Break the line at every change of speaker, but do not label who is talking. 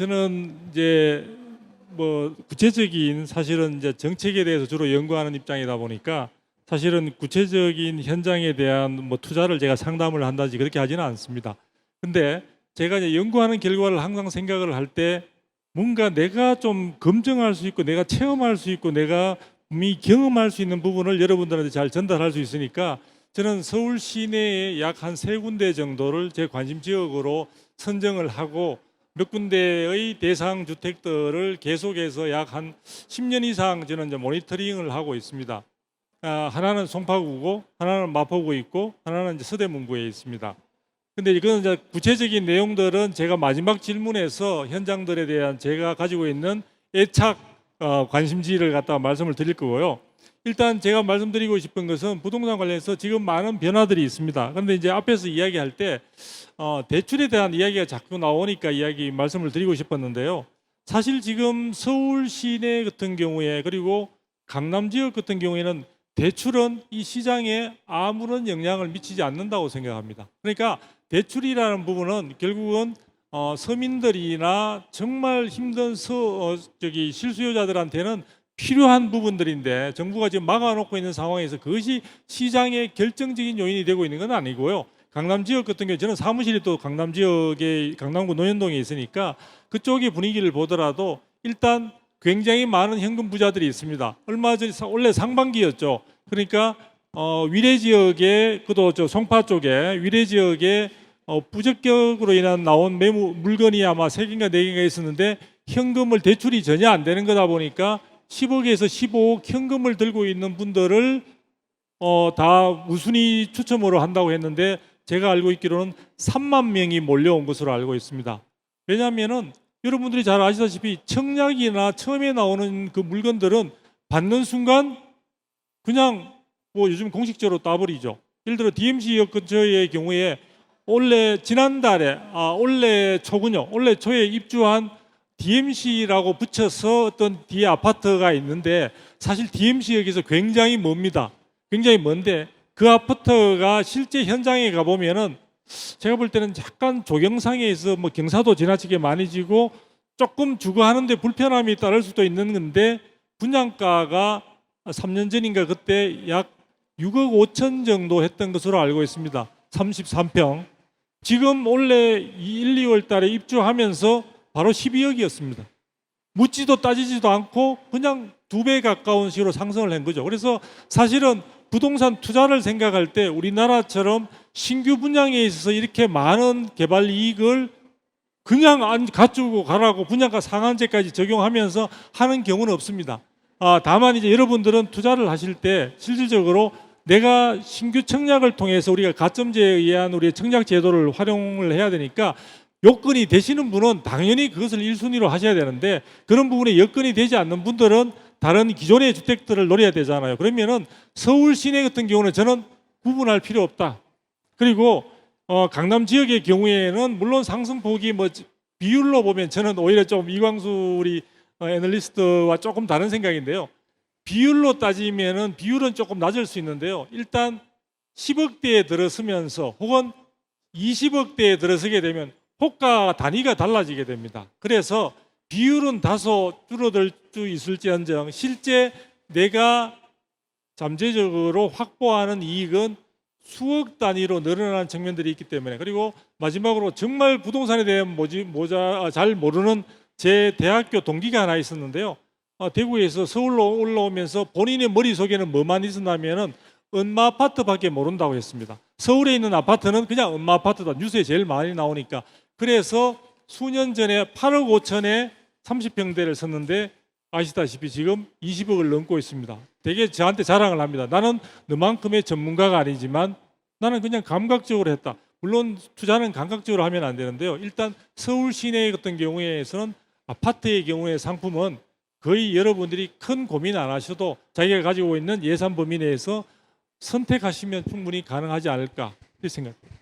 저는 이제 뭐 구체적인 사실은 이제 정책에 대해서 주로 연구하는 입장이다 보니까 사실은 구체적인 현장에 대한 뭐 투자를 제가 상담을 한다든지 그렇게 하지는 않습니다. 근데 제가 이제 연구하는 결과를 항상 생각을 할 때 뭔가 내가 좀 검증할 수 있고 내가 체험할 수 있고 내가 이미 경험할 수 있는 부분을 여러분들한테 잘 전달할 수 있으니까 저는 서울 시내에 약 한 세 군데 정도를 제 관심 지역으로 선정을 하고 몇 군데의 대상 주택들을 계속해서 약 한 10년 이상 저는 이제 모니터링을 하고 있습니다. 하나는 송파구고 하나는 마포구에 있고 하나는 이제 서대문구에 있습니다. 근데 이건 이제 구체적인 내용들은 제가 마지막 질문에서 현장들에 대한 제가 가지고 있는 애착 관심지를 갖다가 말씀을 드릴 거고요. 일단 제가 말씀드리고 싶은 것은 부동산 관련해서 지금 많은 변화들이 있습니다. 그런데 이제 앞에서 이야기할 때 대출에 대한 이야기가 자꾸 나오니까 말씀을 드리고 싶었는데요. 사실 지금 서울 시내 같은 경우에 그리고 강남 지역 같은 경우에는 대출은 이 시장에 아무런 영향을 미치지 않는다고 생각합니다. 그러니까 대출이라는 부분은 결국은 서민들이나 정말 힘든 실수요자들한테는 필요한 부분들인데 정부가 지금 막아놓고 있는 상황에서 그것이 시장의 결정적인 요인이 되고 있는 건 아니고요. 강남 지역 같은 경우 저는 사무실이 또 강남 지역의 강남구 논현동에 있으니까 그쪽의 분위기를 보더라도 일단 굉장히 많은 현금 부자들이 있습니다. 얼마 전에 원래 상반기였죠. 그러니까 위례 지역에 그도 저 송파 쪽에 위례 지역에 부적격으로 인한 나온 매물 물건이 아마 3개인가 4개가 있었는데 현금을 대출이 전혀 안 되는 거다 보니까 10억에서 15억 현금을 들고 있는 분들을 다 우순위 추첨으로 한다고 했는데 제가 알고 있기로는 3만 명이 몰려온 것으로 알고 있습니다. 왜냐하면은 여러분들이 잘 아시다시피 청약이나 처음에 나오는 그 물건들은 받는 순간 그냥 뭐 요즘 공식적으로 따버리죠. 예를 들어 DMC역 근처의 경우에 올해 초에 입주한 DMC라고 붙여서 어떤 뒤에 아파트가 있는데 사실 DMC역에서 굉장히 멉니다. 굉장히 먼데 그 아파트가 실제 현장에 가보면은 제가 볼 때는 약간 조경상에서 뭐 경사도 지나치게 많이 지고 조금 주거하는데 불편함이 따를 수도 있는 건데 분양가가 3년 전인가 그때 약 6억 5천 정도 했던 것으로 알고 있습니다. 33평. 지금 올해 1, 2월 달에 입주하면서 바로 12억이었습니다. 묻지도 따지지도 않고 그냥 2배 가까운 식으로 상승을 한 거죠. 그래서 사실은 부동산 투자를 생각할 때 우리나라처럼 신규 분양에 있어서 이렇게 많은 개발 이익을 그냥 안 가지고 가라고 분양가 상한제까지 적용하면서 하는 경우는 없습니다. 다만 이제 여러분들은 투자를 하실 때 실질적으로 내가 신규 청약을 통해서 우리가 가점제에 의한 우리의 청약 제도를 활용을 해야 되니까 요건이 되시는 분은 당연히 그것을 1순위로 하셔야 되는데 그런 부분에 여건이 되지 않는 분들은 다른 기존의 주택들을 노려야 되잖아요. 그러면은 서울 시내 같은 경우는 저는 구분할 필요 없다. 그리고 강남 지역의 경우에는 물론 상승폭이 뭐 비율로 보면 저는 오히려 좀 이광수 우리 애널리스트와 조금 다른 생각인데요. 비율로 따지면은 비율은 조금 낮을 수 있는데요. 일단 10억대에 들어서면서 혹은 20억대에 들어서게 되면 호가 단위가 달라지게 됩니다. 그래서 비율은 다소 줄어들 수 있을지언정 실제 내가 잠재적으로 확보하는 이익은 수억 단위로 늘어나는 측면들이 있기 때문에 그리고 마지막으로 정말 부동산에 대한 잘 모르는 제 대학교 동기가 하나 있었는데요. 대구에서 서울로 올라오면서 본인의 머릿속에는 뭐만 있었냐면은 은마 아파트밖에 모른다고 했습니다. 서울에 있는 아파트는 그냥 은마 아파트다. 뉴스에 제일 많이 나오니까. 그래서 수년 전에 8억 5천에 30평대를 샀는데 아시다시피 지금 20억을 넘고 있습니다. 되게 저한테 자랑을 합니다. 나는 너만큼의 전문가가 아니지만 나는 그냥 감각적으로 했다. 물론 투자는 감각적으로 하면 안 되는데요. 일단 서울 시내 같은 경우에서는 아파트의 경우에 상품은 거의 여러분들이 큰 고민 안 하셔도 자기가 가지고 있는 예산 범위 내에서 선택하시면 충분히 가능하지 않을까 이렇게 생각합니다.